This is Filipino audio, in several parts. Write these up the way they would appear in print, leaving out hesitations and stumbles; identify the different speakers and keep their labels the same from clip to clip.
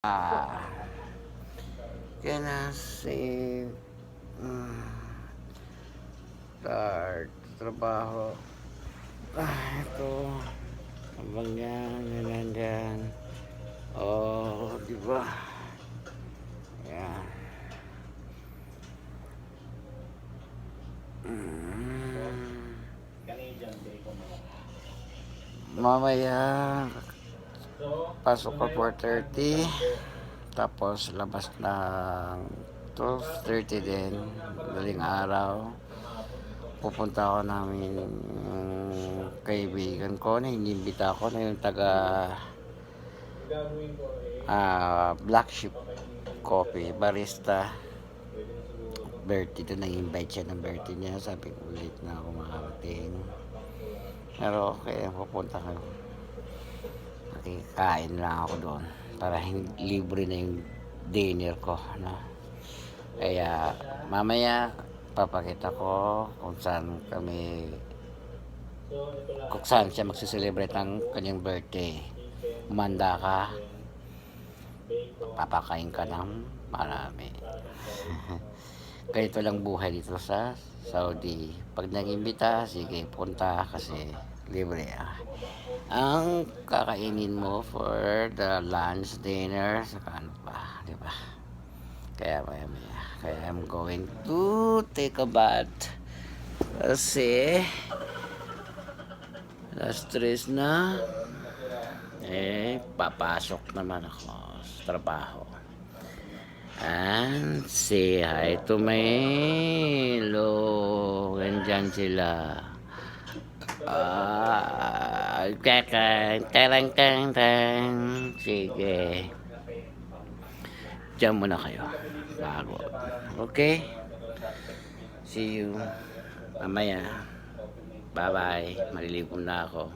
Speaker 1: Ah, can I say start trabaho? Ito habang yan, yan. Oh, di ba? Yan. Mamaya pasok ko 4:30, tapos labas ng 12:30 din, daling araw. Pupunta ako namin yung kaibigan ko na inimbita ko na yung taga Black Sheep Coffee barista. Birthday to, nag-invite siya ng birthday niya. Sabi ko ulit na ako makakating, pero okay, pupunta ko, makikain lang ako doon para libre na yung dinner ko, no? Kaya mamaya papakita ko kung saan siya magsiselebrate ang kanyang birthday. Umanda ka, papakain ka ng marami. Ganito lang buhay dito sa Saudi. Pag nag-imbita, sige, punta kasi libre. Ang kakainin mo for the lunch, dinner, saka ano pa, di ba? Kaya I'm going to take a bath kasi last 3 na, papasok naman ako sa trabaho. And say hi to Milo. Nandyan sila. Terang. Sige. Diyan muna kayo. Bago. Okay? See you mamaya. Bye-bye. Maliligo na ako.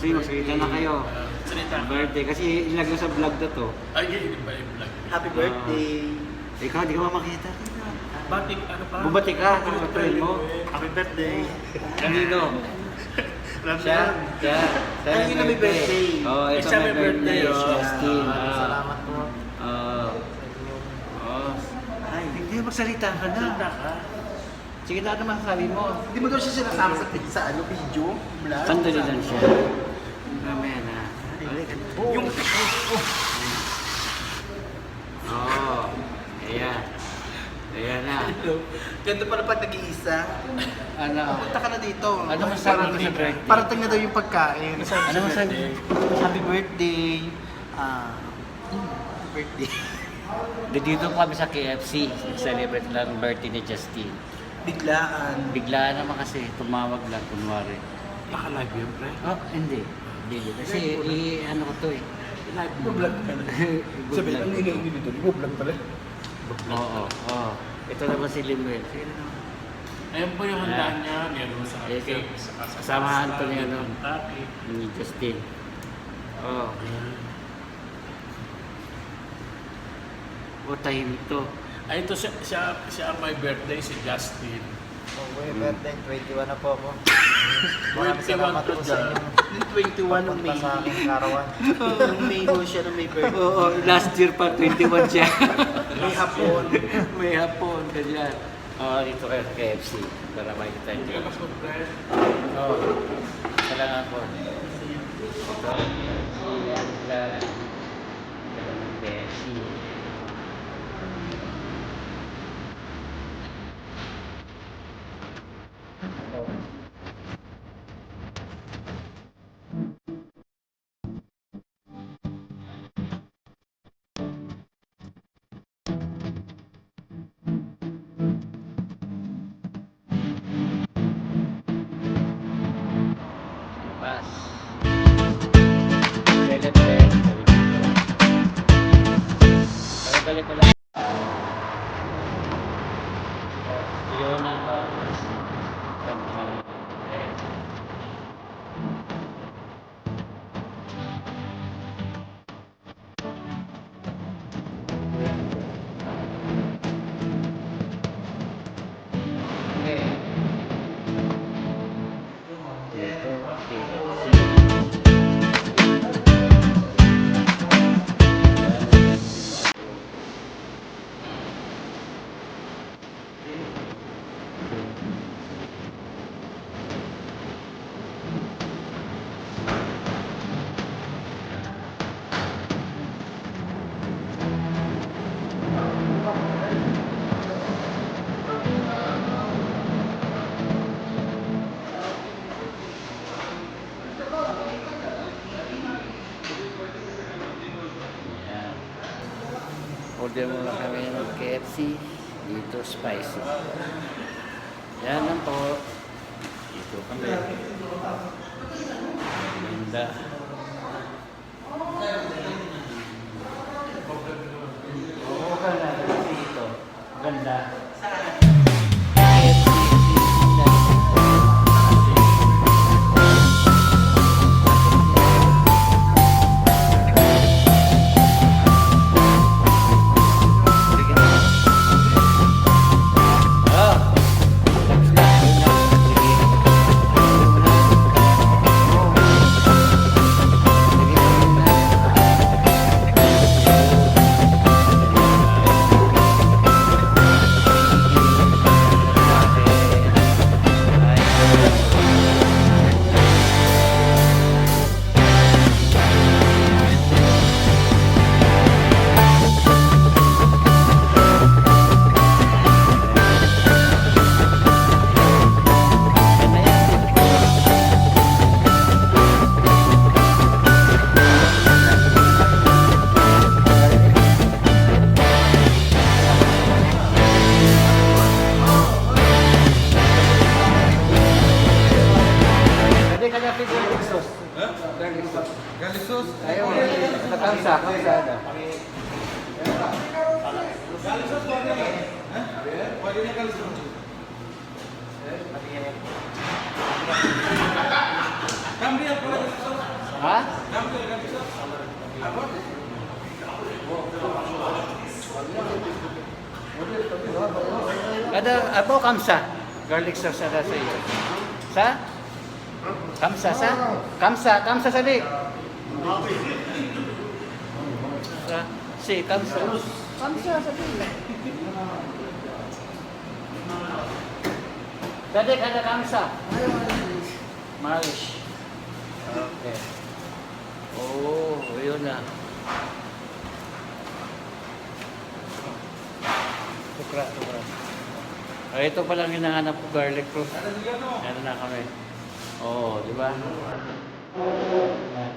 Speaker 1: Magsalita na kayo. Birthday. Kasi ilagay sa vlog na to.
Speaker 2: Ay, hindi ba yung vlog?
Speaker 3: Happy birthday!
Speaker 1: Ikaw, di ka mamakita.
Speaker 2: Batik, ano pa?
Speaker 1: Bumati ka, ang friend mo.
Speaker 3: Happy birthday!
Speaker 1: Kanino? Siya.
Speaker 3: Ay, yun na may birthday.
Speaker 1: Oh, ito
Speaker 2: Siya
Speaker 1: may
Speaker 2: may birthday,
Speaker 1: birthday.
Speaker 2: oh.
Speaker 1: Justin.
Speaker 3: Salamat po.
Speaker 1: Ay, hindi magsalita ka na.
Speaker 2: Salita ka.
Speaker 1: Sige na naman sabi mo.
Speaker 3: Hindi mo daw siya sinasama sa video? Vlog?
Speaker 1: Sandali lang siya. Mamaya na.
Speaker 3: Yung...
Speaker 1: Oh, ayan. Ayan na.
Speaker 3: Ganda pala pag nag-iisa.
Speaker 1: Ano?
Speaker 3: Punta ka na dito.
Speaker 1: Ano masabi mo sa birthday?
Speaker 3: Parating na daw yung pagkain.
Speaker 1: Ano masabi?
Speaker 3: Happy birthday. Birthday.
Speaker 1: Dito kami sa KFC. Celebrate lang birthday ni Justin.
Speaker 3: Biglaan.
Speaker 1: Biglaan naman kasi tumawag lang kunwari.
Speaker 2: Naka-live yun, pre?
Speaker 1: Oh, hindi. Hindi. Kasi ano ko to eh.
Speaker 2: Live mo, vlog ka na. Sabi, ang ingay nito, di mo vlog pala.
Speaker 1: Oo. Ito naman si Limuel. Sige na naman.
Speaker 2: Ayun po yung handaan niya, meron sa
Speaker 1: Eh,
Speaker 2: cake,
Speaker 1: kasamahan to ni ano.
Speaker 2: Kentucky.
Speaker 1: Ni Justin. Oh. O tahimik to.
Speaker 2: Ay, ito siya ang my birthday, si Justin.
Speaker 4: Happy birthday, 21 na po ako. Maraming salamat po sa inyo.
Speaker 3: Yung 21 ng
Speaker 4: Pagpunta
Speaker 3: May.
Speaker 4: sa aking karawan.
Speaker 3: Nung May ho siya nung may birthday.
Speaker 1: Oo, last year pa, 21 siya.
Speaker 3: May hapon.
Speaker 1: May hapon ka dyan. Oo, dito kayo sa KFC. Para makikita nyo. Oo. Isa lang ako. Ito. Yan lang. KFC. Pas. Balik balik ko lang. Yun ang Yan. Order muna kami ng KFC. Dito spicy. Yan lang po. Dito kami. Ganda. Oo ka na. Dito. Ganda. Pwede ka na garlic sauce. Garlic sauce.
Speaker 2: Garlic sauce?
Speaker 1: Ayaw. Kamsa na.
Speaker 2: Pwede na garlic sauce. Cambriel pala garlic sauce.
Speaker 1: Ha?
Speaker 2: Cambriel garlic sauce.
Speaker 1: Kada abo kamsa. Garlic sauce ada sa iyo. Sa? Kamsa sa? Kamsa sa dik. Sa si kamsa. Kamsa sa dik. Tadi ada kamsa. Malish. Okay. Oh, yun na. Tukra. Ito palang hinahanap ko, garlic fruit. Ano na kami. Oo, di ba? Yan.